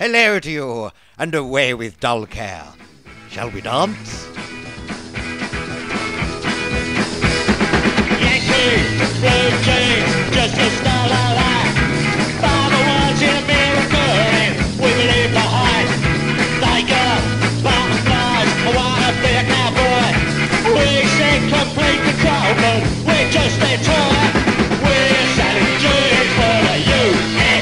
Hello to you, and away with dull care. Shall we dance? Yankee, blue jeans, just a style I like. Father was in America and we leave behind. Tiger, butterflies, I wanna be a cowboy. We seek complete control, but we're just a toy. We're selling jeans for the USA.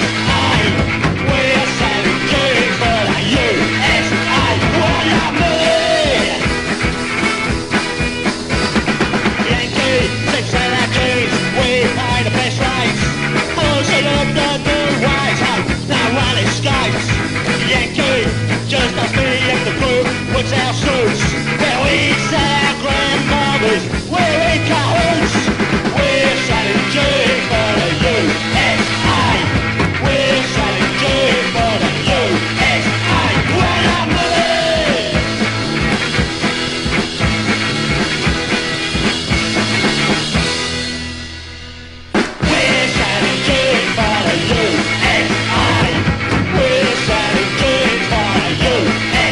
We're selling jeans for the USA. What I mean? Yankee, six seller jeans, we buy the best rates. Closing up the new ways, oh, no one escapes. Yankee, just us me and the crew, what's our suits? Where we sell our grandmothers, we're in cahoots. We're selling jeans for the USA. We're selling jeans for the USA. What I believe. We're selling jeans for the USA. We're selling jeans for the USA.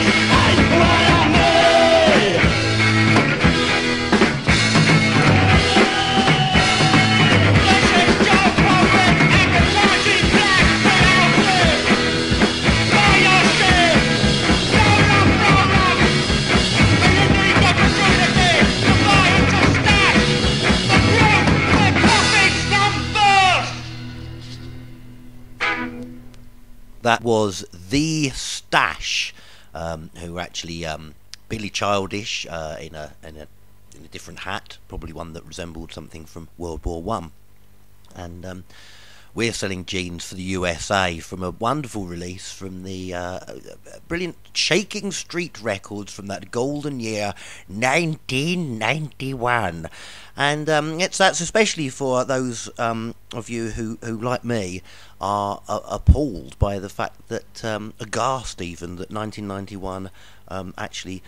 What I believe. This is Joe Prophet advertising black for our food. Buy your shit. Roll up, roll up. Delivering opportunity to buy into stash. The group where profits come first. That was The Stash, who were actually Billy Childish in a different hat, probably one that resembled something from World War One. And we're selling jeans for the USA from a wonderful release from the brilliant Shaking Street Records from that golden year 1991. And that's especially for those of you who like me are appalled by the fact that aghast even that 1991 actually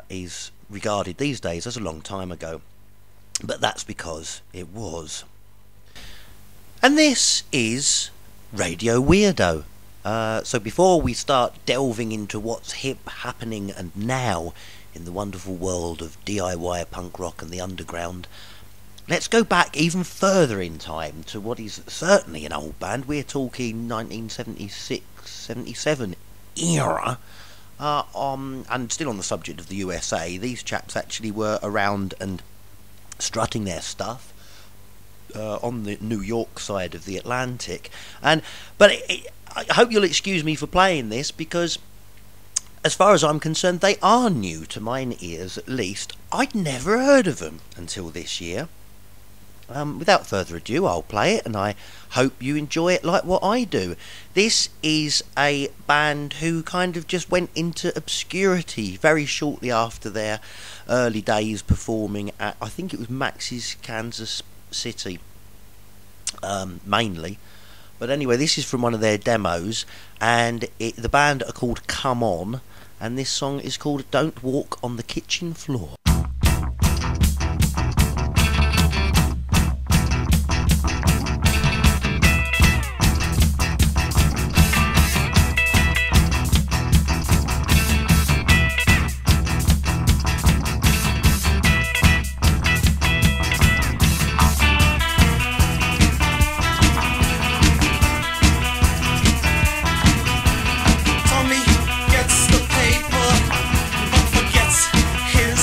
is regarded these days as a long time ago, but that's because it was. And this is Radio Weirdo. So before we start delving into what's hip, happening and now in the wonderful world of DIY punk rock and the underground, let's go back even further in time to what is certainly an old band. We're talking 1976, 77 era. And still on the subject of the USA, these chaps actually were around and strutting their stuff on the New York side of the Atlantic. But I hope you'll excuse me for playing this, because as far as I'm concerned, they are new to mine ears at least. I'd never heard of them until this year. Without further ado, I'll play it, and I hope you enjoy it like what I do. This is a band who kind of just went into obscurity very shortly after their early days performing at, I think it was Max's Kansas City, mainly. But anyway, this is from one of their demos, and the band are called Come On, and this song is called Don't Walk on the Kitchen Floor. Tommy gets the paper, but forgets his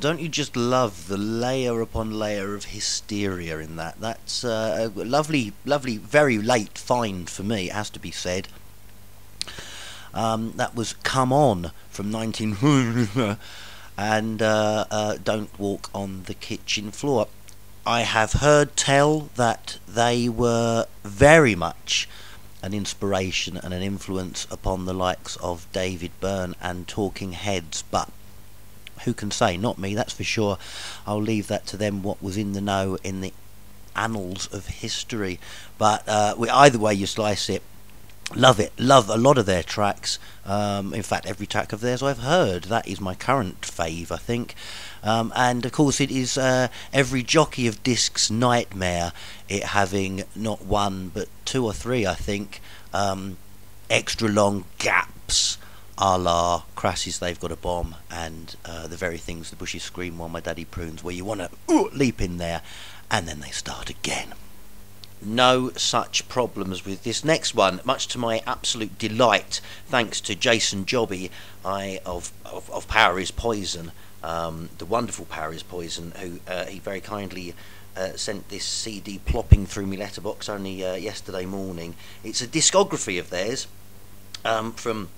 don't you just love the layer upon layer of hysteria in that? That's a lovely, lovely, very late find for me, it has to be said. That was Come On from 19... and Don't Walk on the Kitchen Floor. I have heard tell that they were very much an inspiration and an influence upon the likes of David Byrne and Talking Heads, but who can say? Not me, that's for sure. I'll leave that to them, what was in the know in the annals of history. But either way you slice it, love it, love a lot of their tracks. In fact, every track of theirs I've heard. That is my current fave, I think. And of course it is every jockey of disc's nightmare, it having not one but two or three, I think, extra long gaps, a la Crass's They've Got a Bomb, and the very things the bushes scream while my daddy prunes, where you want to leap in there and then they start again. No such problems with this next one, much to my absolute delight, thanks to Jason Jobby of Power is Poison, the wonderful Power is Poison, who he very kindly sent this CD plopping through my letterbox only yesterday morning. It's a discography of theirs from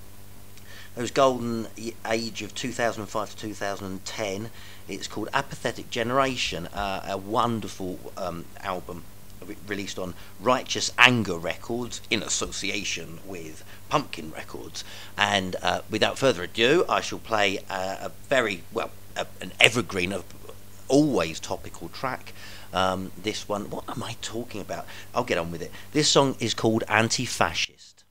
those golden age of 2005 to 2010. It's called Apathetic Generation, a wonderful album released on Righteous Anger Records in association with Pumpkin Records. And without further ado, I shall play a very, well, an evergreen, always topical track. This one, what am I talking about? I'll get on with it. This song is called Anti-Fascist.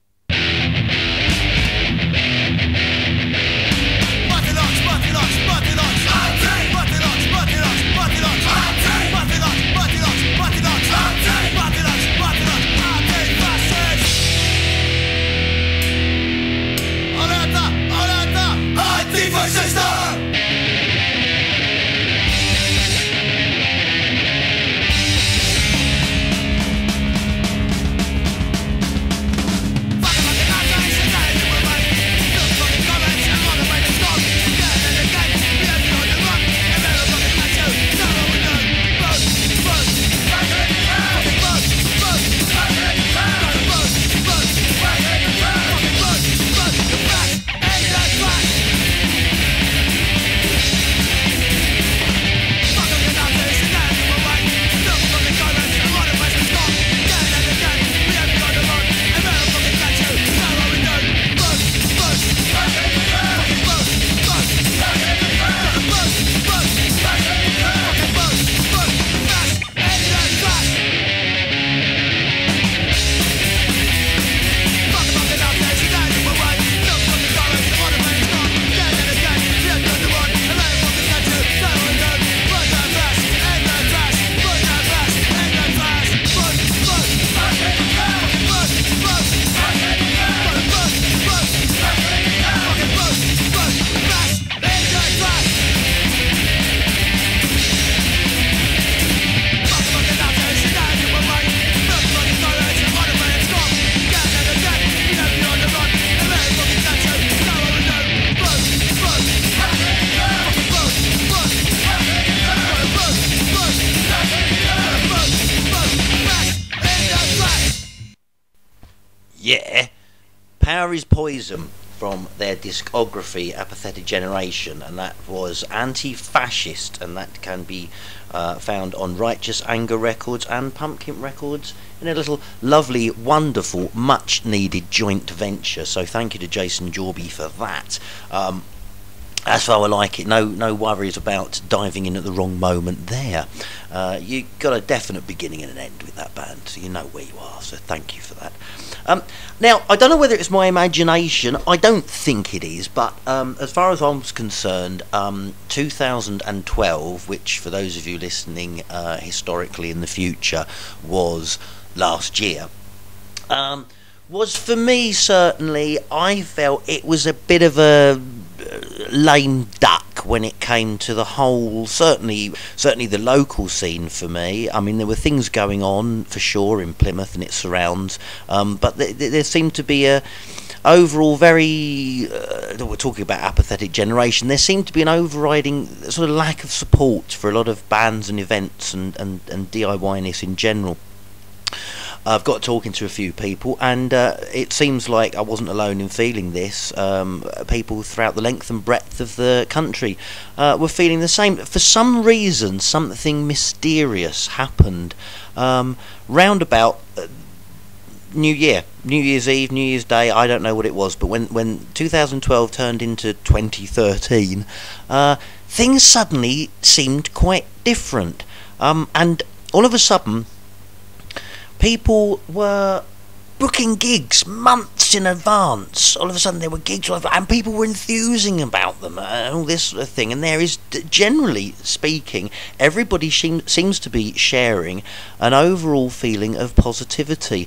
Yeah, Power is Poison from their discography Apathetic Generation, and that was Anti-Fascist, and that can be found on Righteous Anger Records and Pumpkin Records in a little lovely, wonderful, much needed joint venture. So thank you to Jason Jorby for that. That's how I like it. No worries about diving in at the wrong moment there. You got a definite beginning and an end with that band, so you know where you are, so thank you for that. Now, I don't know whether it's my imagination. I don't think it is, but as far as I was concerned, 2012, which for those of you listening historically in the future was last year, was for me certainly, I felt it was a bit of a lame duck when it came to the whole, certainly the local scene for me. I mean, there were things going on for sure in Plymouth and its surrounds, but there seemed to be a overall very we're talking about apathetic generation. There seemed to be an overriding sort of lack of support for a lot of bands and events and DIY-ness in general. I've got talking to a few people, and it seems like I wasn't alone in feeling this. People throughout the length and breadth of the country were feeling the same. For some reason, something mysterious happened round about New Year's Eve, New Year's Day. I don't know what it was, but when 2012 turned into 2013, things suddenly seemed quite different, and all of a sudden people were booking gigs months in advance. All of a sudden there were gigs, and people were enthusing about them and all this sort of thing. And there is, generally speaking, everybody seems to be sharing an overall feeling of positivity.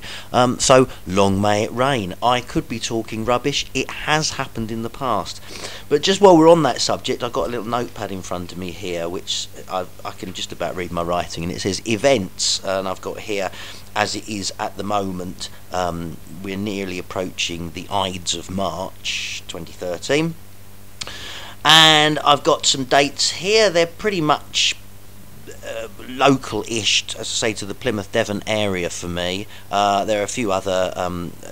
So long may it rain. I could be talking rubbish. It has happened in the past. But just while we're on that subject, I've got a little notepad in front of me here, which I can just about read my writing, and it says events, and I've got here, as it is at the moment, we're nearly approaching the Ides of March 2013, and I've got some dates here. They're pretty much local-ish, as I say, to the Plymouth Devon area for me. There are a few other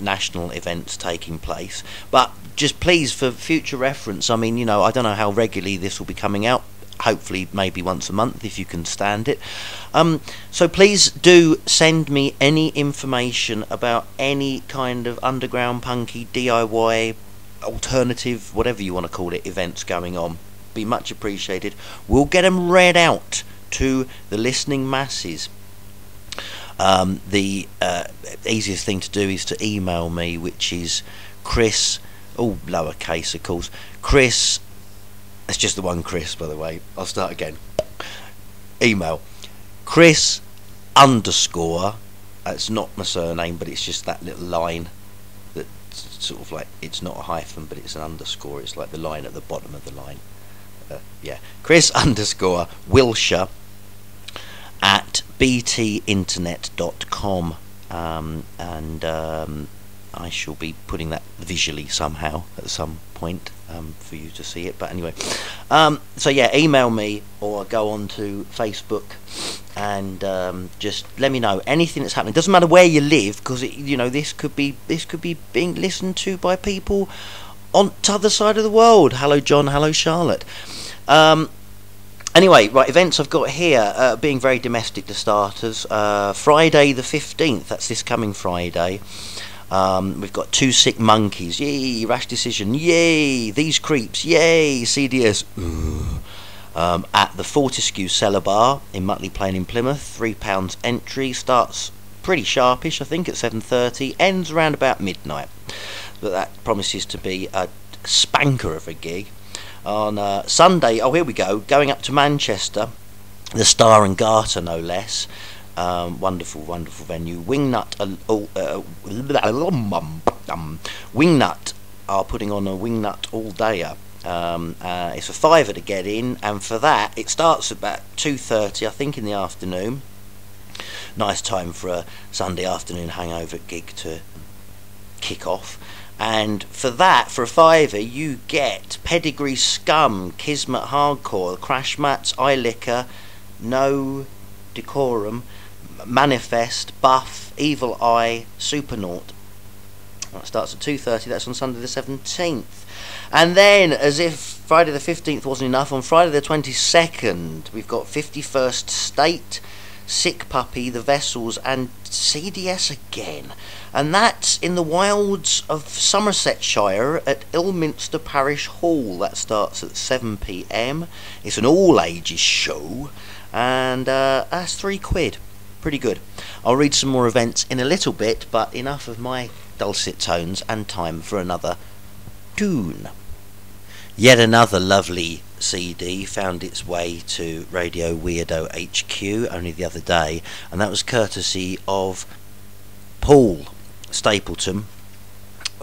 national events taking place, but just please, for future reference, I mean, I don't know how regularly this will be coming out. Hopefully maybe once a month if you can stand it. So please do send me any information about any kind of underground, punky, DIY, alternative, whatever you want to call it, events going on. Be much appreciated. We'll get them read out to the listening masses. The easiest thing to do is to email me, which is Chris, lowercase of course, Chris. It's just the one Chris, by the way. I'll start again. Email Chris _ it's not my surname, but it's just that little line that's sort of like, it's not a hyphen, but it's an underscore. It's like the line at the bottom of the line. Chris _ Wilshire at btinternet.com, and I shall be putting that visually somehow at some point for you to see it. But anyway, so yeah, email me or go on to Facebook and just let me know anything that's happening. Doesn't matter where you live, because this could be being listened to by people on the other side of the world. Hello John, hello Charlotte. Anyway, right, events I've got here, being very domestic to starters. Friday the 15th, that's this coming Friday. We've got Two Sick Monkeys, yay, Rash Decision, yay, These Creeps, yay, CDS, at the Fortescue Cellar Bar in Mutley Plain in Plymouth. £3 entry, starts pretty sharpish, I think, at 7:30, ends around about midnight. But that promises to be a spanker of a gig. On Sunday, here we go, going up to Manchester, the Star and Garter, no less. Wonderful venue. Wingnut are putting on a Wingnut all-dayer. It's a £5 to get in, and for that it starts about 2:30, I think, in the afternoon. Nice time for a Sunday afternoon hangover gig to kick off. And for that, for a £5, you get Pedigree Scum, Kismet Hardcore, Crash Mats, Eye Liquor, No Decorum, Manifest, Buff, Evil Eye, Supernaut. That starts at 2:30. That's on Sunday the 17th. And then, as if Friday the 15th wasn't enough, on Friday the 22nd we've got 51st State, Sick Puppy, The Vessels, and CDS again. And that's in the wilds of Somersetshire at Ilminster Parish Hall. That starts at 7 p.m. It's an all-ages show, and that's £3. Pretty good. I'll read some more events in a little bit, but enough of my dulcet tones, and time for another tune. Yet another lovely CD found its way to Radio Weirdo HQ only the other day, and that was courtesy of Paul Stapleton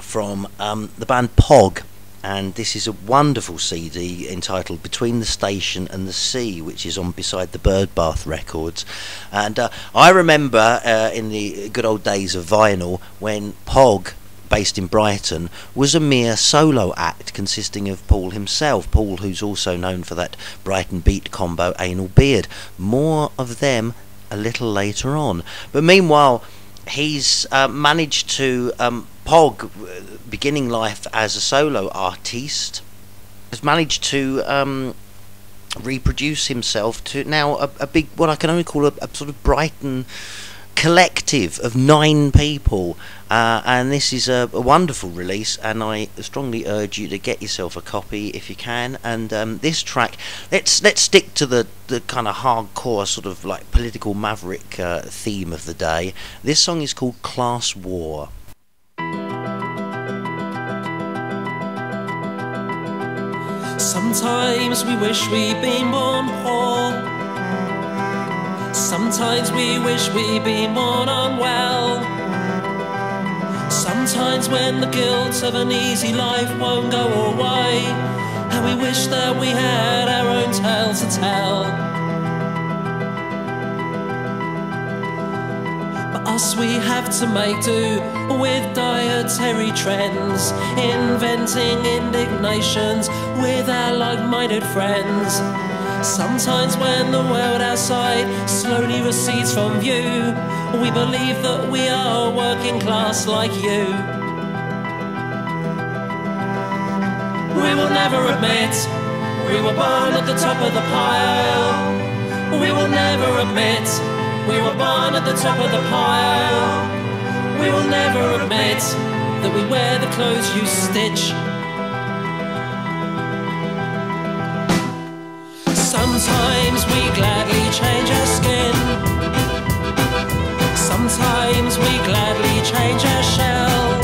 from the band Pog. and this is a wonderful CD entitled Between the Station and the Sea, which is on beside the Birdbath Records. And I remember in the good old days of vinyl when Pog, based in Brighton, was a mere solo act consisting of Paul himself. Paul, who's also known for that Brighton beat combo Anal Beard. More of them a little later on. But meanwhile, he's managed to Pog, beginning life as a solo artiste, has managed to reproduce himself to now a big, what I can only call a sort of Brighton collective of 9 people, and this is a wonderful release, and I strongly urge you to get yourself a copy if you can. And this track, let's stick to the kind of hardcore sort of like political maverick theme of the day. This song is called Class War. Sometimes we wish we'd been born poor. Sometimes we wish we'd been born unwell. Sometimes when the guilt of an easy life won't go away, and we wish that we had our own tale to tell. But us, we have to make do with dietary trends, inventing indignations with our like-minded friends. Sometimes when the world outside slowly recedes from view, we believe that we are working class like you. We will never admit we were born at the top of the pile. We will never admit we were born at the top of the pile. We will never admit that we wear the clothes you stitch. Sometimes we gladly change our skin. Sometimes we gladly change our shell.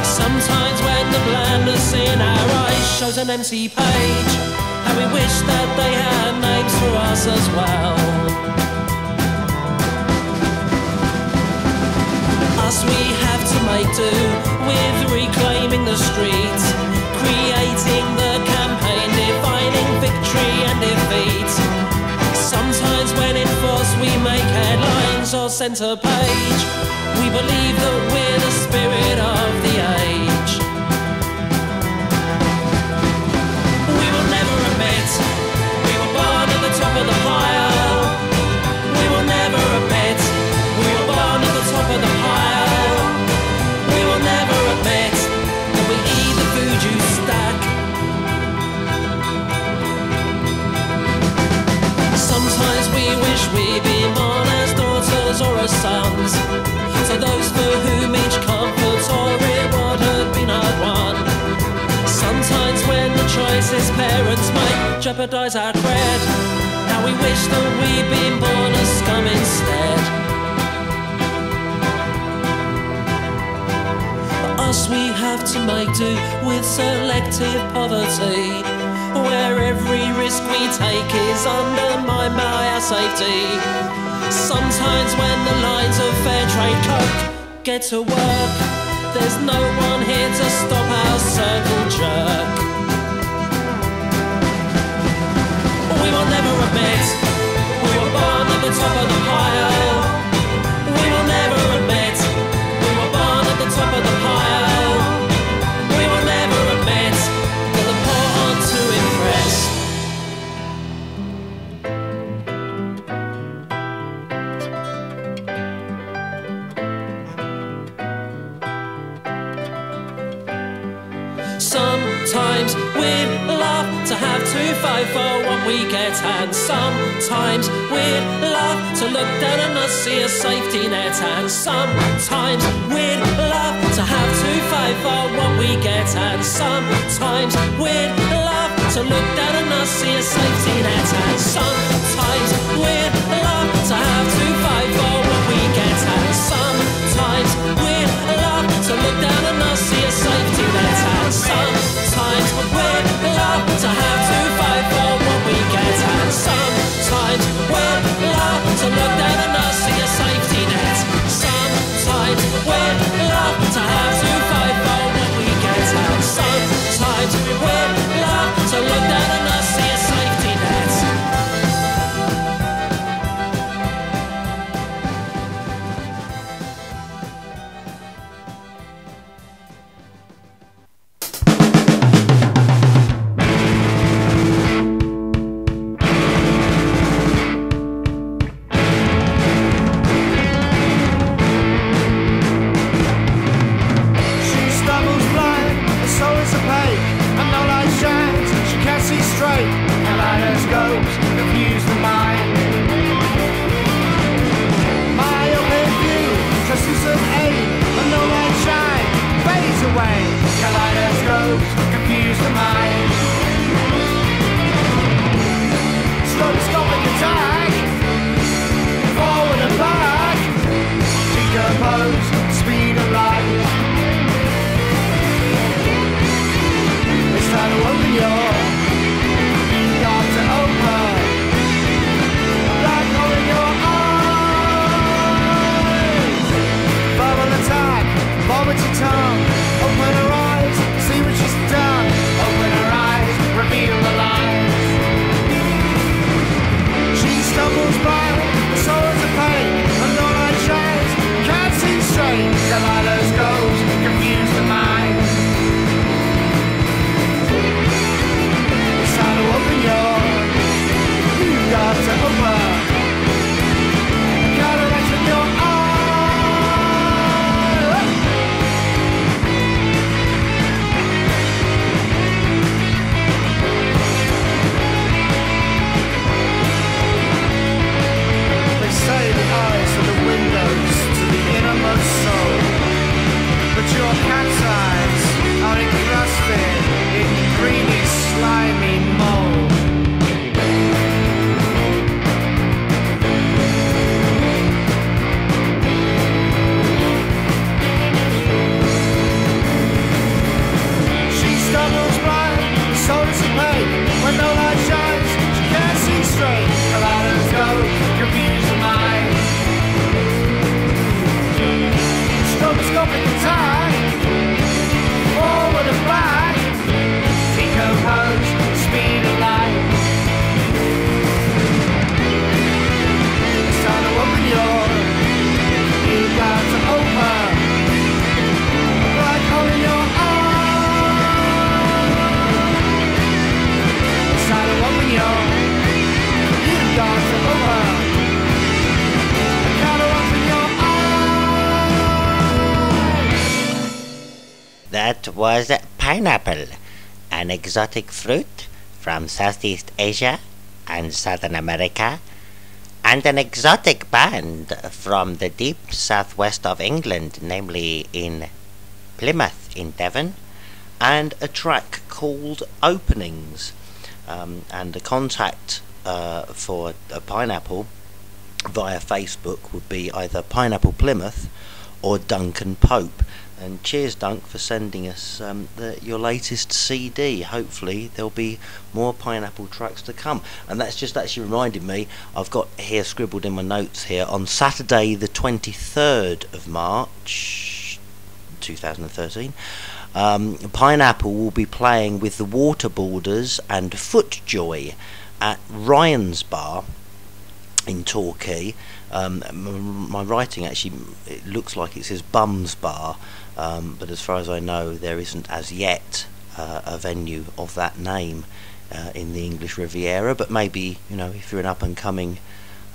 Sometimes when the blandness in our eyes shows an empty page, and we wish that they had names for us as well. Us, we have to make do with reclaiming the streets, creating the campaign, defining victory and defeat. Sometimes when in force we make headlines or centre page, we believe that we're the spirit of the age. We will never admit we were born at the top of the pile. We will never admit we were born at the top of the pile. We will never admit that we eat the food you stack. Sometimes we wish we'd been born as daughters or as sons, to those for whom each comfort or reward had been hard won. Sometimes when the choices parents make jeopardise our cred, how we wish that we'd been born as scum instead. For us, we have to make do with selective poverty, where every risk we take is undermined by our safety. Sometimes when the lines of fair trade coke get to work, there's no one here to stop our circle jerk. We will never admit we were born at the top of the pile. We will never admit we were born at the top of the pile. We will never admit that the poor aren't to impress. Sometimes we'd love to have to fight for what we get, and sometimes we'd love to look down and not see a safety net, and sometimes we'd love to have to fight for what we get, and sometimes we'd love to look down and not see a safety net, and sometimes we'd love to have to fight for what we get, and sometimes we'd love to look down and not see a safety net, and sometimes we'd love to have to fight for what we get, and sometimes we'd love to look down and not see a safety net. Sometimes we'd love to have to fight for what we get, and sometimes was pineapple, an exotic fruit from Southeast Asia and Southern America, and an exotic band from the deep southwest of England, namely in Plymouth in Devon, and a track called Openings. And the contact for a pineapple via Facebook would be either Pineapple Plymouth or Duncan Pope. And cheers, Dunk, for sending us your latest CD. Hopefully there'll be more pineapple tracks to come. And that's just actually reminded me, I've got here scribbled in my notes here, on Saturday the 23rd of March 2013, Pineapple will be playing with the Waterboarders and Footjoy at Ryan's Bar in Torquay. My writing actually, it looks like it says Bum's Bar, but as far as I know there isn't as yet a venue of that name in the English Riviera, but maybe, you know, if you're an up and coming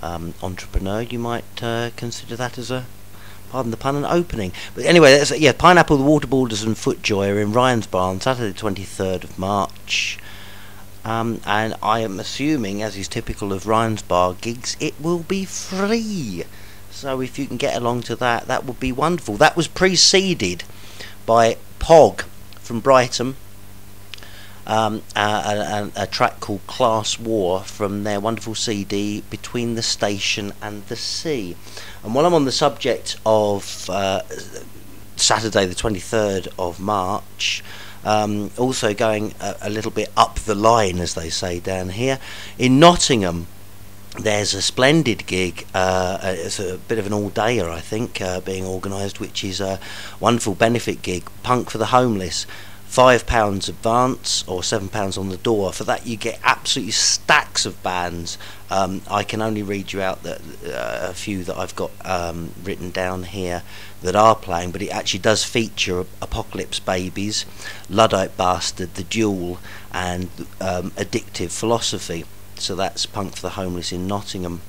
entrepreneur, you might consider that as a, pardon the pun, an opening. But anyway, that's, yeah, Pineapple, the Waterboarders and Footjoy are in Ryan's Bar on Saturday the 23rd of March. And I am assuming, as is typical of Ryan's Bar gigs, it will be free. So if you can get along to that, that would be wonderful. That was preceded by Pog from Brighton, a track called Class War from their wonderful CD Between the Station and the Sea. And while I'm on the subject of Saturday the 23rd of March, also going a little bit up the line, as they say down here, in Nottingham there's a splendid gig. It's a bit of an all-dayer, I think, being organised, which is a wonderful benefit gig, Punk for the Homeless. £5 advance or £7 on the door. For that you get absolutely stacks of bands. I can only read you out a few that I've got written down here that are playing, but it actually does feature Apocalypse Babies, Luddite Bastard, The Duel, and Addictive Philosophy. So that's Punk for the Homeless in Nottingham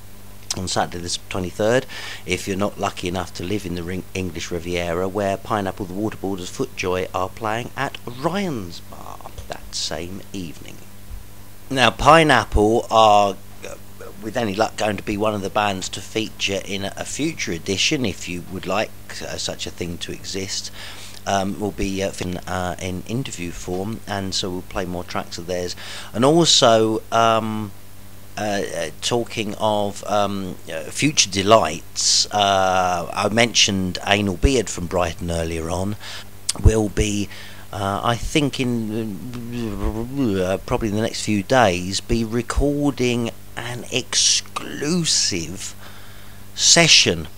on Saturday the 23rd. If you're not lucky enough to live in the English Riviera, where Pineapple, the Waterboarders, Footjoy are playing at Ryan's Bar that same evening. Now, Pineapple are, with any luck, going to be one of the bands to feature in a future edition, if you would like such a thing to exist. Will be in interview form, and so we'll play more tracks of theirs. And also, talking of future delights, I mentioned Anal Beard from Brighton earlier on. Will be, I think, in probably in the next few days, be recording an exclusive session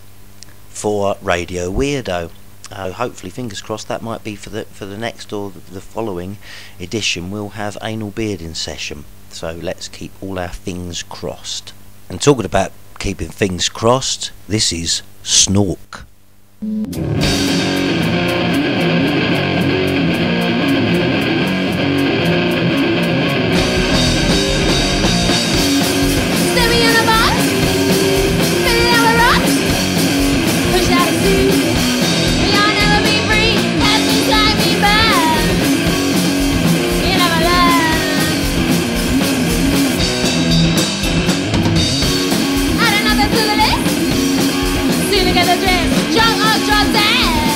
for Radio Weirdo. Hopefully, fingers crossed, that might be for the next or the following edition. We'll have Anal Beard in session. So let's keep all our things crossed. And talking about keeping things crossed, this is Snork. Drunk or drugs and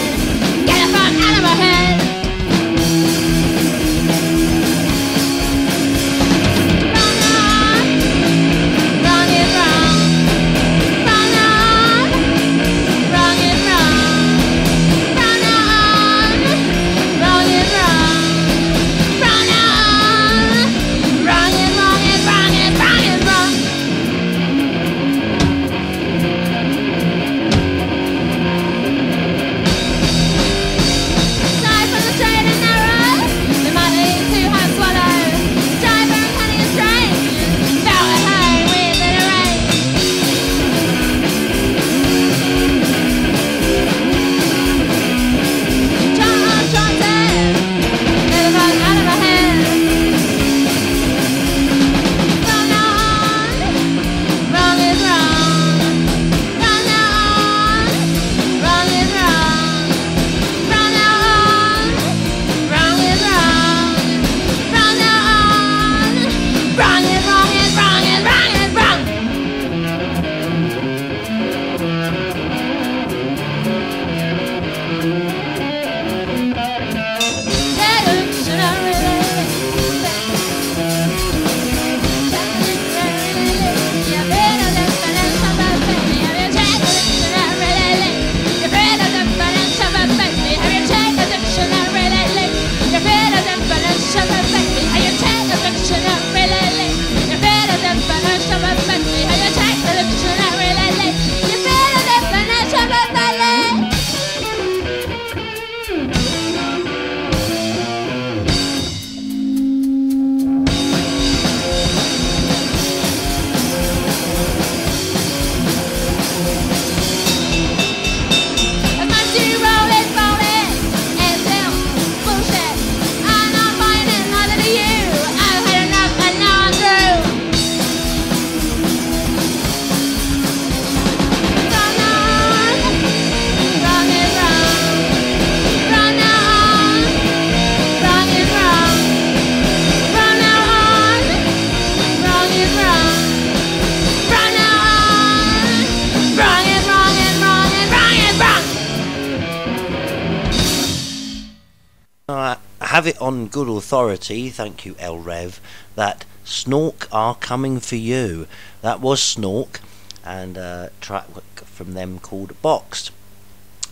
have it on good authority, thank you El Rev, that Snork are coming for you. That was Snork, and a track from them called Boxed.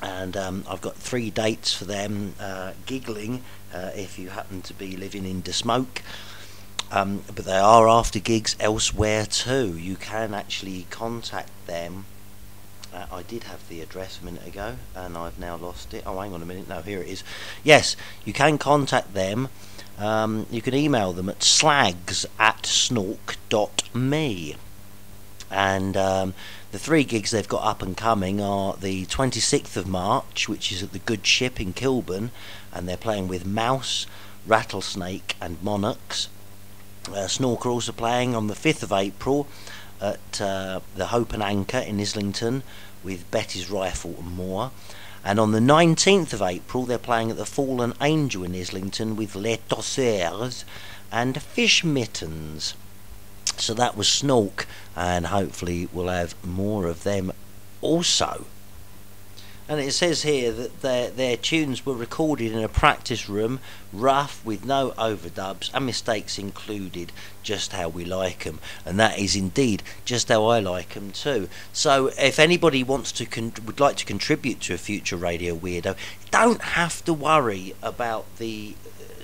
And I've got 3 dates for them, giggling, if you happen to be living in Desmoke. But they are after gigs elsewhere too. You can actually contact them. I did have the address a minute ago, and I've now lost it. Oh, hang on a minute. No, here it is. Yes, you can contact them. You can email them at slags@snork.me. And the 3 gigs they've got up and coming are the 26th of March, which is at the Good Ship in Kilburn, and they're playing with Mouse, Rattlesnake and Monarchs. Snork are also playing on the 5th of April at the Hope and Anchor in Islington with Betty's Rifle and more. And on the 19th of April they're playing at the Fallen Angel in Islington with Les Tosseurs and Fish Mittens. So that was Snork, and hopefully we'll have more of them also. And it says here that their tunes were recorded in a practice room, rough, with no overdubs and mistakes included, just how we like 'em. And that is indeed just how I like 'em too. So if anybody wants to would like to contribute to a future Radio Weirdo, don't have to worry about the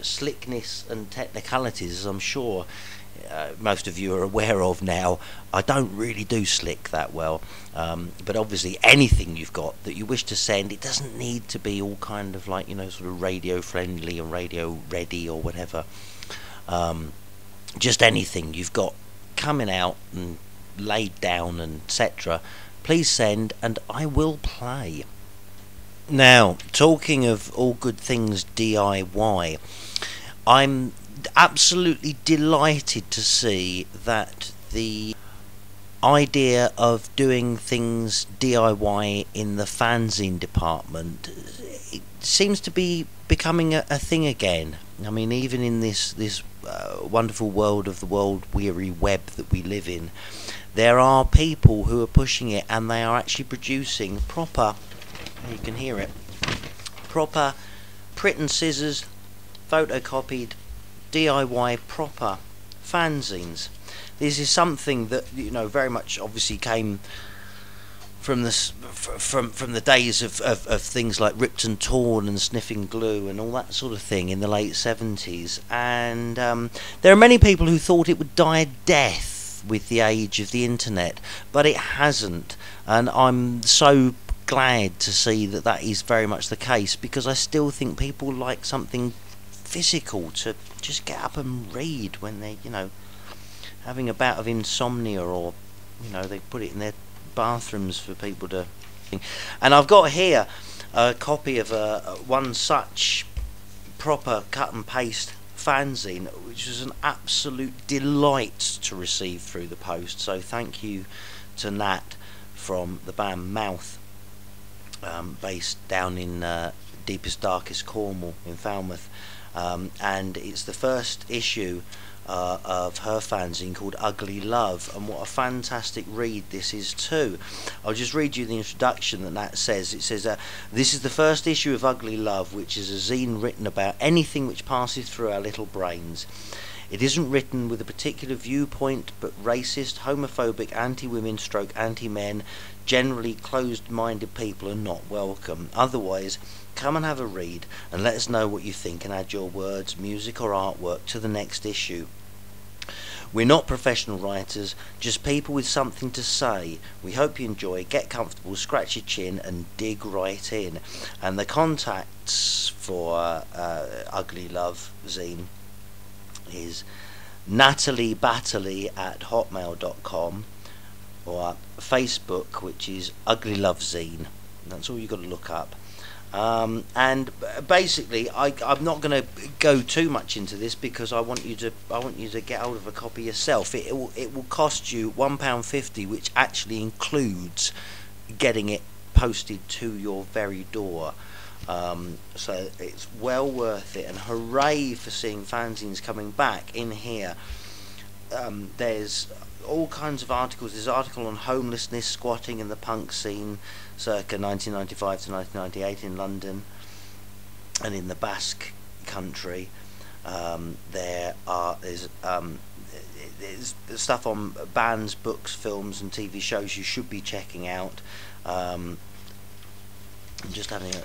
slickness and technicalities, as I'm sure most of you are aware of now. I don't really do slick that well, but obviously anything you've got that you wish to send, it doesn't need to be all kind of like, you know, sort of radio friendly and radio ready or whatever. Just anything you've got coming out and laid down and etc., please send and I will play. Now, talking of all good things DIY, I'm absolutely delighted to see that the idea of doing things DIY in the fanzine department, it seems to be becoming a thing again. I mean, even in this wonderful world of the world weary web that we live in, there are people who are pushing it, and they are actually producing proper, you can hear it, proper print and scissors, photocopied DIY proper fanzines. This is something that, you know, very much obviously came from the days of things like Ripped and Torn and Sniffing Glue and all that sort of thing in the late 70s. And there are many people who thought it would die a death with the age of the internet, but it hasn't. And I'm so glad to see that that is very much the case, because I still think people like something physical to just get up and read when they're, you know, having a bout of insomnia, or, you know, they put it in their bathrooms for people to think. And I've got here a copy of one such proper cut and paste fanzine, which was an absolute delight to receive through the post. So thank you to Nat from the band Mouth, based down in deepest darkest Cornwall in Falmouth. And it's the first issue of her fanzine called Ugly Love, and what a fantastic read this is too. I'll just read you the introduction that says. It says, this is the first issue of Ugly Love, which is a zine written about anything which passes through our little brains. It isn't written with a particular viewpoint, but racist, homophobic, anti-women stroke anti-men, generally closed-minded people are not welcome. Otherwise, come and have a read and let us know what you think, and add your words, music or artwork to the next issue. We're not professional writers, just people with something to say. We hope you enjoy, get comfortable, scratch your chin and dig right in. And the contacts for Ugly Love zine is nataliebatterley@hotmail.com, or Facebook, which is Ugly Love Zine. That's all you've got to look up. And basically, I'm not going to go too much into this, because I want you to get hold of a copy yourself. It will cost you £1.50, which actually includes getting it posted to your very door. So it's well worth it, and hooray for seeing fanzines coming back in here. There's all kinds of articles. There's an article on homelessness, squatting and the punk scene circa 1995 to 1998 in London and in the Basque country. There's stuff on bands, books, films, and TV shows you should be checking out. I'm just having a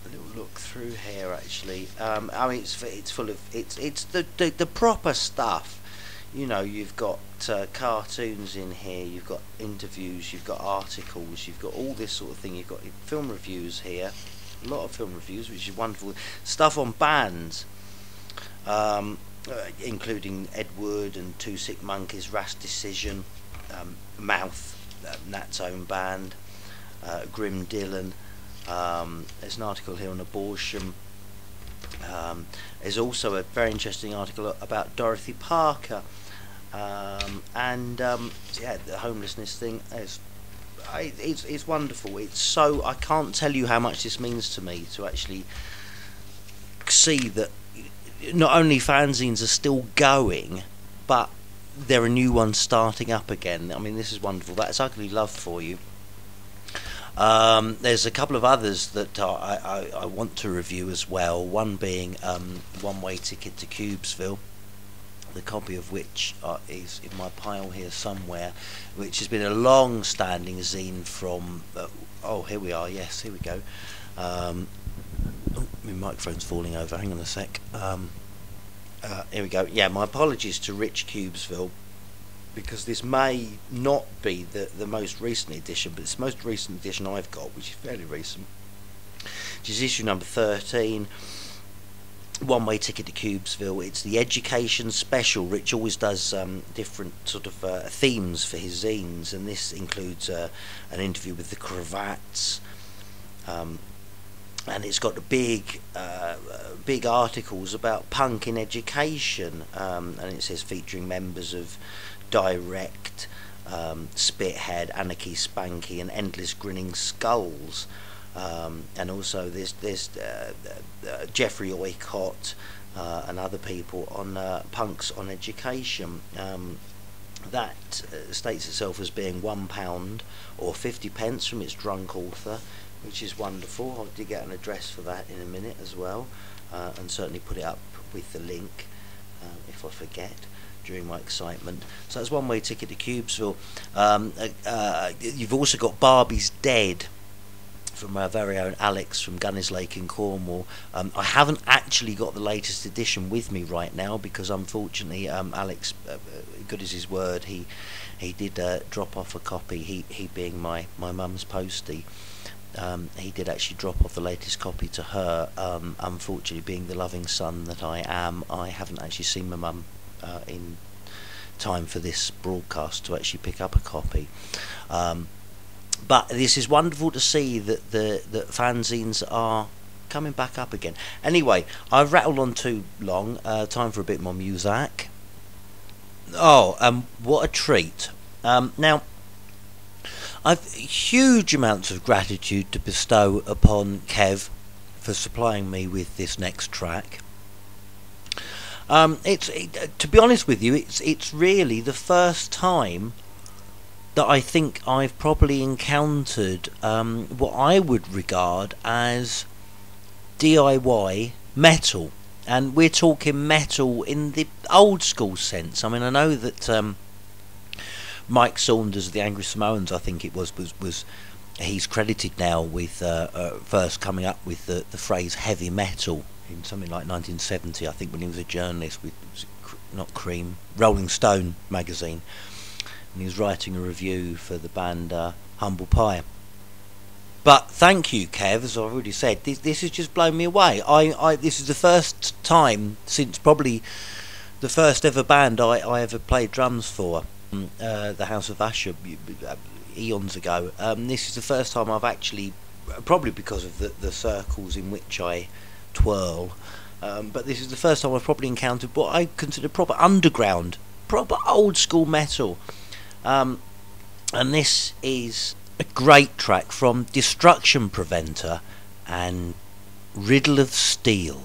little look through here. Actually, I mean, it's full of it's the proper stuff. You know, you've got cartoons in here, you've got interviews, you've got articles, you've got all this sort of thing. You've got film reviews here, a lot of film reviews, which is wonderful. Stuff on bands, including Ed Wood and Two Sick Monkeys, Rash Decision, Mouth, Nat's own band, Grim Dylan. There's an article here on abortion. There's also a very interesting article about Dorothy Parker, and yeah, the homelessness thing it's wonderful. It's so, I can't tell you how much this means to me to actually see that not only fanzines are still going, but there are new ones starting up again. I mean, this is wonderful. That's Ugly Love for you. There's a couple of others that I want to review as well. One being One Way Ticket to Cubesville, the copy of which is in my pile here somewhere, which has been a long-standing zine from... oh, here we are. Yes, here we go. Oh, my microphone's falling over. Hang on a sec. Here we go. Yeah, my apologies to Rich Cubesville, because this may not be the most recent edition, but it's the most recent edition I've got, which is fairly recent, which is issue number 13, One Way Ticket to Cubesville. It's the education special. Rich always does different sort of themes for his zines, and this includes an interview with the Cravats, and it's got big articles about punk in education, and it says featuring members of Direct, Spithead, Anarchy Spanky, and Endless Grinning Skulls, and also there's Jeffrey Oycott and other people on punks on education. That states itself as being £1 or 50p from its drunk author, which is wonderful. I'll dig out an address for that in a minute as well, and certainly put it up with the link if I forget during my excitement. So that's One Way Ticket to Cubesville. You've also got Barbie's Dead from our very own Alex from Gunners Lake in Cornwall. I haven't actually got the latest edition with me right now, because unfortunately Alex, good as his word, he did drop off a copy, he being my mum's postie. He did actually drop off the latest copy to her. Unfortunately, being the loving son that I am, I haven't actually seen my mum in time for this broadcast to actually pick up a copy. But this is wonderful to see that the fanzines are coming back up again. Anyway, I've rattled on too long. Time for a bit more music. Oh, what a treat! Now, I've huge amounts of gratitude to bestow upon Kev for supplying me with this next track. To be honest with you, it's really the first time that I think I've properly encountered what I would regard as DIY metal, and we're talking metal in the old school sense. I mean, I know that Mike Saunders of the Angry Samoans, I think it was he's credited now with first coming up with the phrase heavy metal in something like 1970, I think, when he was a journalist with, not Cream, Rolling Stone magazine, and he was writing a review for the band Humble Pie. But thank you, Kev, as I've already said, this has just blown me away. This is the first time since probably the first ever band I ever played drums for, the House of Usher, eons ago. This is the first time I've actually, probably because of the circles in which I twirl, but this is the first time I've probably encountered what I consider proper underground, proper old school metal, and this is a great track from Destruction Preventer and Riddle of Steel.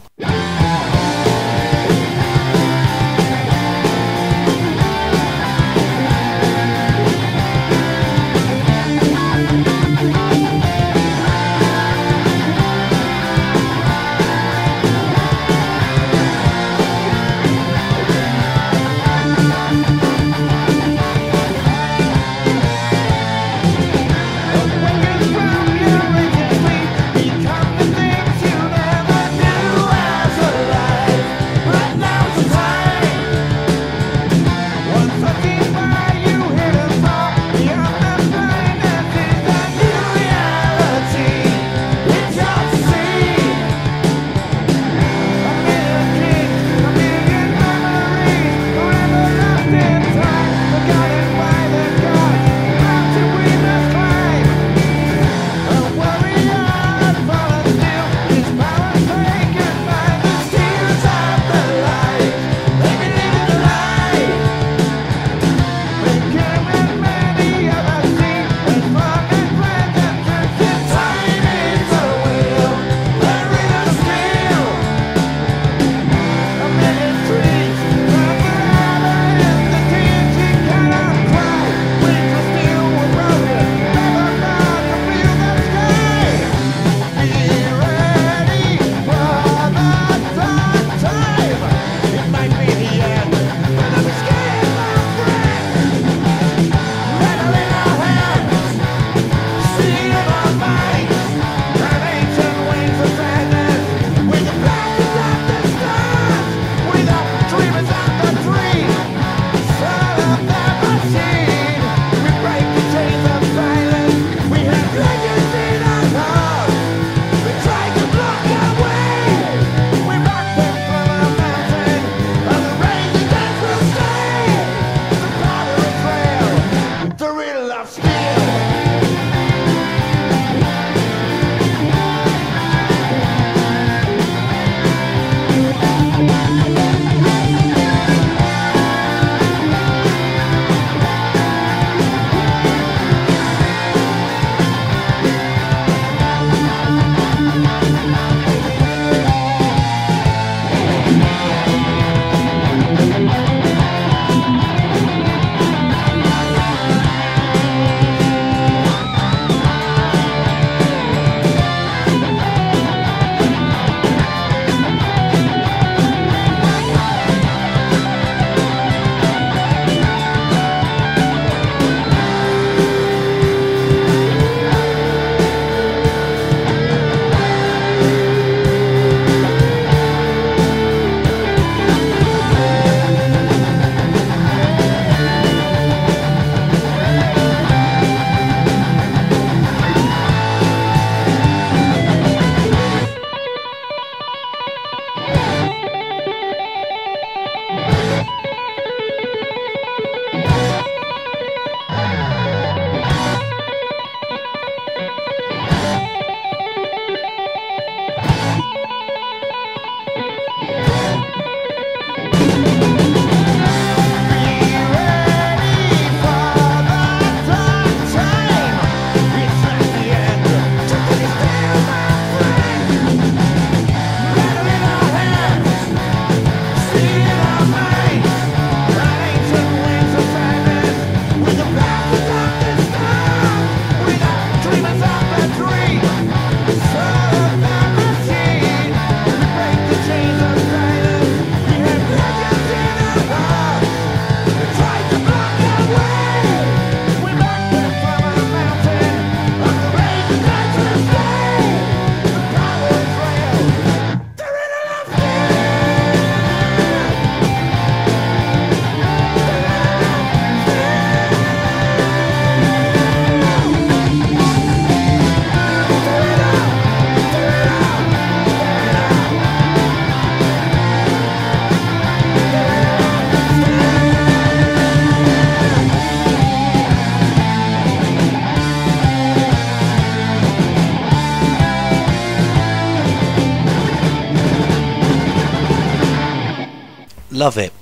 Love it.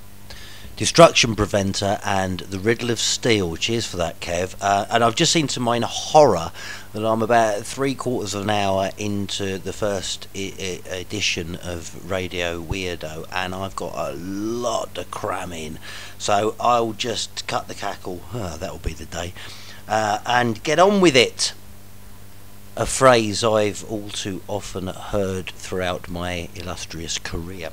Destruction Preventer and the Riddle of Steel. Cheers for that, Kev. And I've just seen to my horror that I'm about 3/4 of an hour into the first edition of Radio Weirdo, and I've got a lot to cram in. So I'll just cut the cackle. That'll be the day. And get on with it. A phrase I've all too often heard throughout my illustrious career.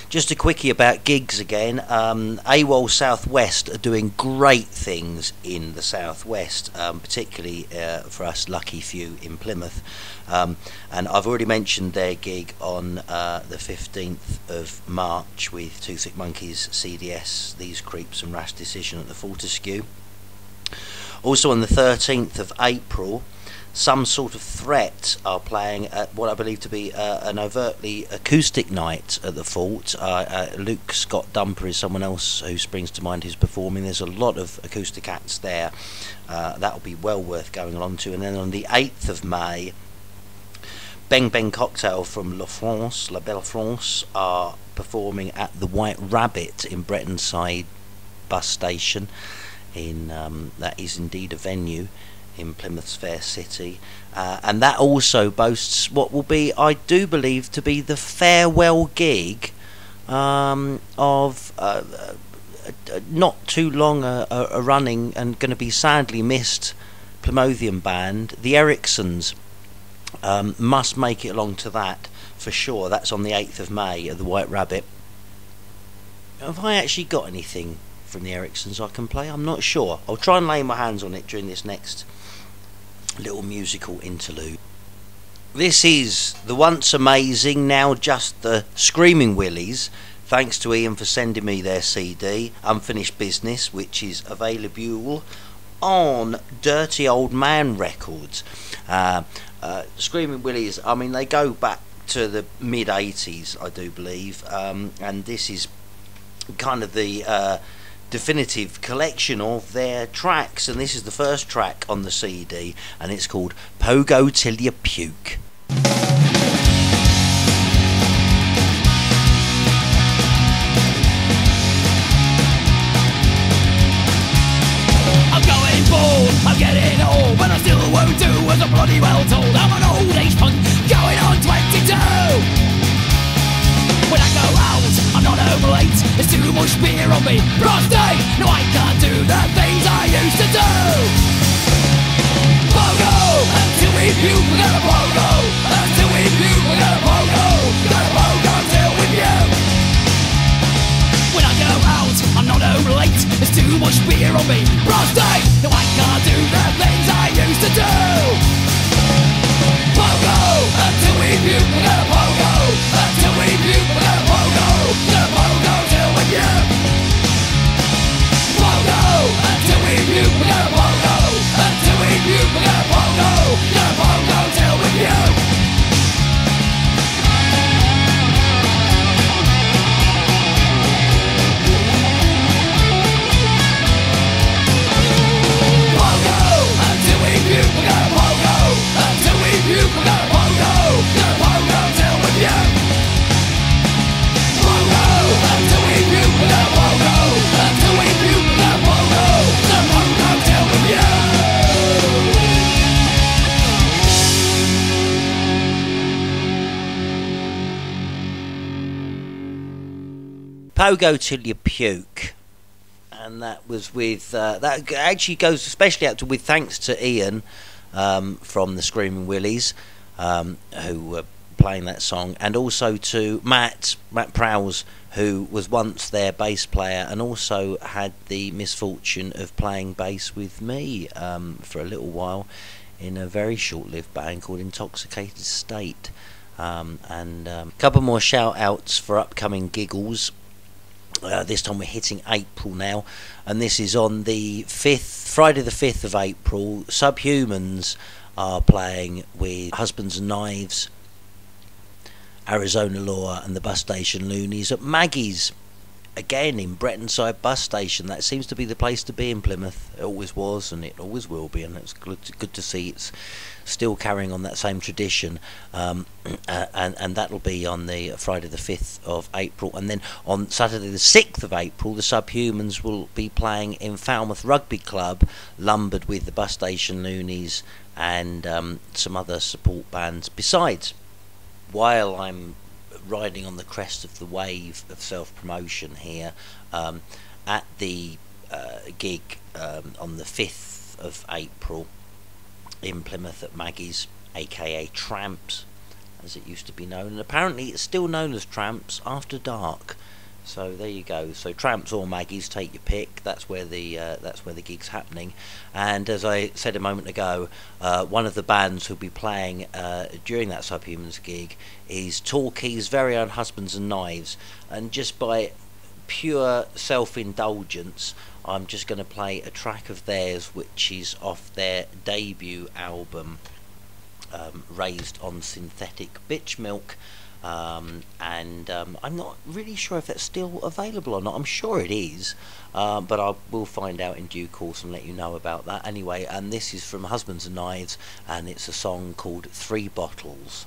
Just a quickie about gigs again. AWOL Southwest are doing great things in the Southwest, particularly for us lucky few in Plymouth. And I've already mentioned their gig on the 15th of March with Two Sick Monkeys, CDS, These Creeps and Rash Decision at the Fortescue. Also on the 13th of April, Some Sort of Threat are playing at what I believe to be an overtly acoustic night at the Fort. Luke Scott Dumper is someone else who springs to mind who's performing. There's a lot of acoustic acts there. That'll be well worth going along to. And then on the 8th of May, Bang Bang Cocktail from La Belle France are performing at the White Rabbit in Brettonside bus station. That is indeed a venue in Plymouth's fair city, and that also boasts what will be, I do believe, to be the farewell gig of not too long a running and going to be sadly missed Plymothian band, the Ericssons. Must make it along to that for sure. That's on the 8th of May at the White Rabbit. Have I actually got anything from the Ericssons I can play? I'm not sure. I'll try and lay my hands on it during this next little musical interlude. This is the once amazing, now just the Screaming Willies. Thanks to Ian for sending me their CD, Unfinished Business, which is available on Dirty Old Man Records. Screaming Willies, I mean, they go back to the mid-80s, I do believe, and this is kind of the definitive collection of their tracks, and this is the first track on the CD, and it's called Pogo Till You Puke. I'm going bald, I'm getting old, but I still won't do as I'm bloody well told. I'm an old age punk going on 22. When I go out, I'm not over late. There's too much beer on me. Prostate, no, I can't do the things I used to do. Pogo, until we puke, we're gonna pogo. Until we puke, we're gonna pogo. We're gonna pogo till we puke. When I go out, I'm not over late. There's too much beer on me. Prostate, no, I can't do the things I used to do. Pogo, until we puke, we're gonna pogo. Until we puke, we're gonna pogo. We're gonna pogo till we puke. Pogo, until we puke, we're gonna pogo. Until we puke, we're gonna pogo. We're gonna pogo till we puke. Pogo, until we puke, we're gonna pogo. Until we puke, we're gonna pogo. We're gonna pogo till we puke. Pogo, until we puke, we're gonna pogo. Until we puke, we're gonna pogo. We're gonna pogo till we puke. Pogo Till You Puke. And that was with that actually goes especially out to with thanks to Ian from the Screaming Willies, who were playing that song, and also to Matt Prowse, who was once their bass player and also had the misfortune of playing bass with me for a little while in a very short-lived band called Intoxicated State. And a couple more shout-outs for upcoming giggles. This time we're hitting April now, and this is on the 5th, Friday the 5th of April. Subhumans are playing with Husbands and Knives, Arizona Law and the Bus Station Loonies at Maggie's again in Brettonside bus station. That seems to be the place to be in Plymouth. It always was, and it always will be, and it's good to see it's still carrying on that same tradition. And that'll be on the Friday the 5th of April, and then on Saturday the 6th of April the Subhumans will be playing in Falmouth Rugby Club, lumbered with the bus station loonies and some other support bands. Besides, while I'm riding on the crest of the wave of self-promotion here, at the gig on the 5th of April in Plymouth at Maggie's, aka Tramps as it used to be known, and apparently it's still known as Tramps after dark. So there you go. So Tramps or Maggie's, take your pick. That's where the gig's happening. And as I said a moment ago, one of the bands who'll be playing during that Subhumans gig is Torquay's very own Husbands and Knives. And just by pure self-indulgence, I'm just going to play a track of theirs, which is off their debut album, Raised on Synthetic Bitch Milk. I'm not really sure if that's still available or not. I'm sure it is, but I will find out in due course and let you know about that. Anyway, and this is from Husbands and Knives, and it's a song called 3 Bottles.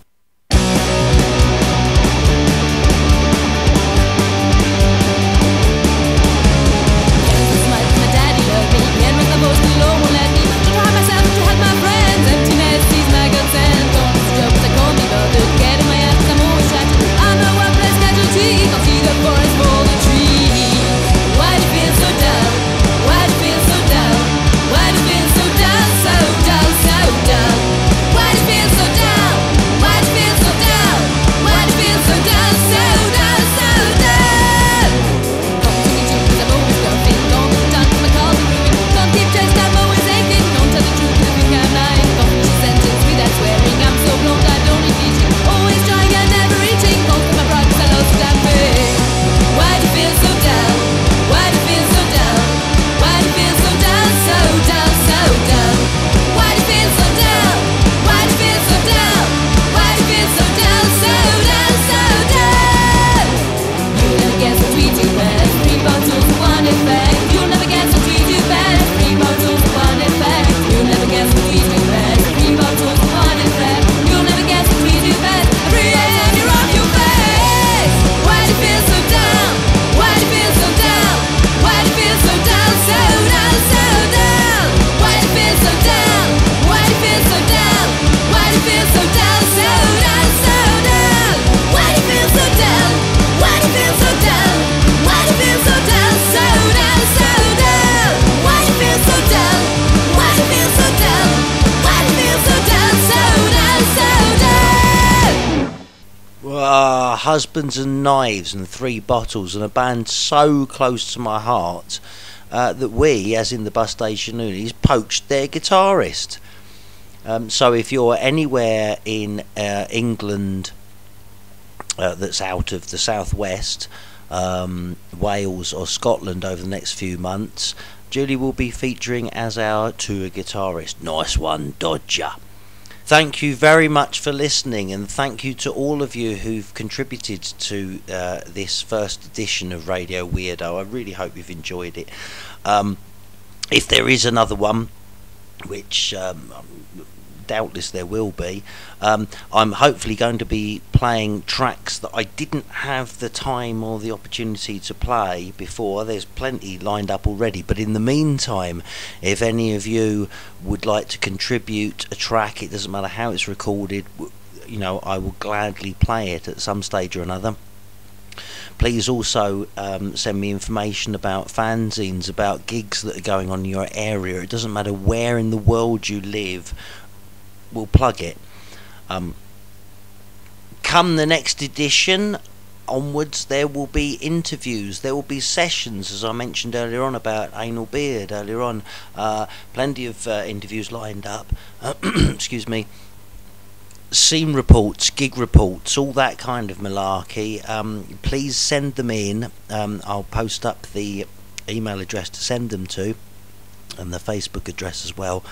Husbands and Knives and 3 Bottles, and a band so close to my heart that we, as in the Bus Station Loonies, poached their guitarist. So if you're anywhere in England that's out of the southwest, Wales or Scotland over the next few months, Julie will be featuring as our tour guitarist. Nice one, Dodger. Thank you very much for listening, and thank you to all of you who've contributed to this first edition of Radio Weirdo. I really hope you've enjoyed it. If there is another one, which doubtless there will be, I'm hopefully going to be playing tracks that I didn't have the time or the opportunity to play before. There's plenty lined up already, but in the meantime, if any of you would like to contribute a track, it doesn't matter how it's recorded, you know, I will gladly play it at some stage or another. Please also send me information about fanzines, about gigs that are going on in your area. It doesn't matter where in the world you live, we'll plug it. Come the next edition onwards, there will be interviews, there will be sessions, as I mentioned earlier on about Anal Beard earlier on. Plenty of interviews lined up. Excuse me. Scene reports, gig reports, all that kind of malarkey. Please send them in. I'll post up the email address to send them to, and the Facebook address as well.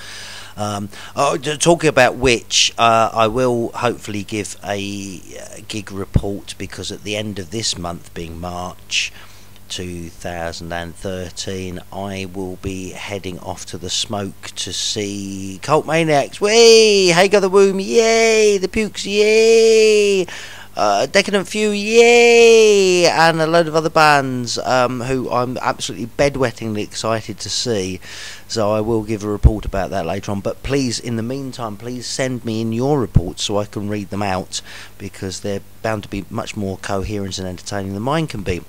Talking about which, I will hopefully give a gig report, because at the end of this month, being March, 2013, I will be heading off to the Smoke to see Cult Maniacs. Whee! Hagar the Womb, yay! The Pukes, yay! Decadent Few, yay! And a load of other bands who I'm absolutely bedwettingly excited to see. So I will give a report about that later on. But please, in the meantime, please send me in your reports so I can read them out, because they're bound to be much more coherent and entertaining than mine can be.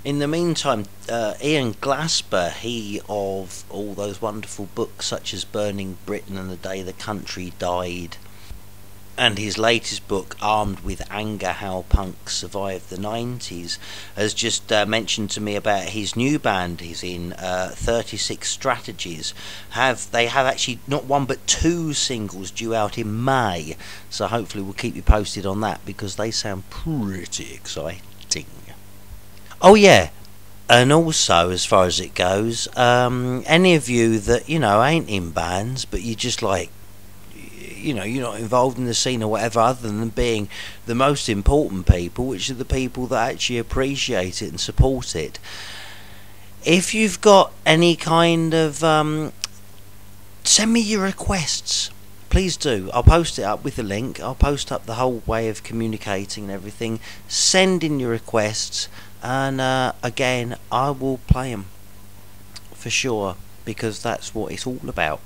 In the meantime, Ian Glasper, he of all those wonderful books such as Burning Britain and The Day the Country Died, and his latest book, Armed with Anger, How Punk Survived the 90s, has just mentioned to me about his new band he's in, 36 Strategies. They have actually not one but 2 singles due out in May, so hopefully we'll keep you posted on that, because they sound pretty exciting. Oh yeah, and also, as far as it goes, any of you that, you know, ain't in bands, but you just like, you know, you're not involved in the scene or whatever, other than being the most important people, which are the people that actually appreciate it and support it. If you've got any kind of send me your requests, please do. I'll post it up with a link. I'll post up the whole way of communicating and everything. Send in your requests, and again, I will play them for sure, because that's what it's all about.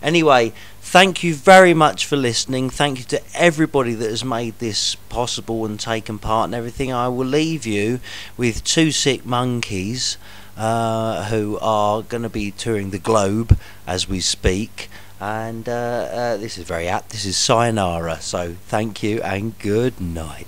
Anyway, thank you very much for listening. Thank you to everybody that has made this possible and taken part and everything. I will leave you with 2 sick monkeys who are going to be touring the globe as we speak. And this is very apt. This is Sayonara. So thank you and good night.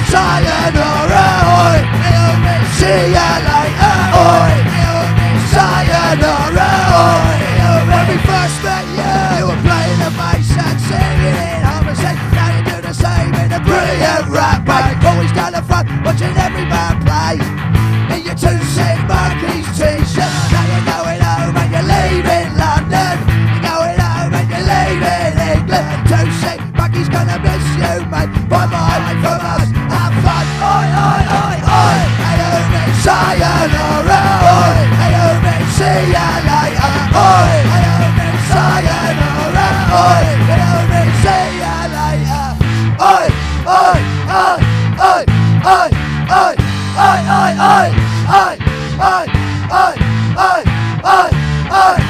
Sayonara, oi, see ya later, oi, sayonara, oi. When we first met you were playing the bass and singing in homicide. Now you do the same in a brilliant rap band. Always down the front, watching every band play in your 2 sick monkeys t-shirt. Now you're going home and you're leaving London. You're going home and you're leaving England. 2 sick monkeys gonna miss you, mate. Bye bye from us. Oi, oi, oi, oi, hey, sayonara, oi, hey, see ya later, oi, hey, sayonara, oi, hey, see ya later, oi, oi, oi, oi, oi, oi, oi, oi, oi, oi, oi, oi, oi, oi, oi, oi, oi,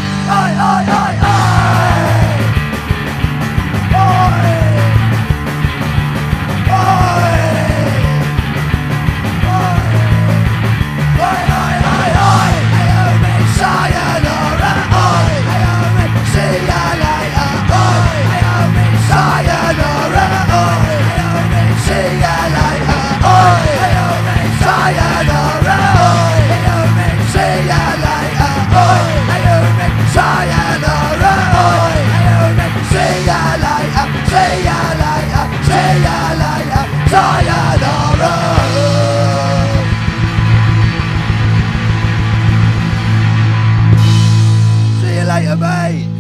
oi, oi. See you later, mate.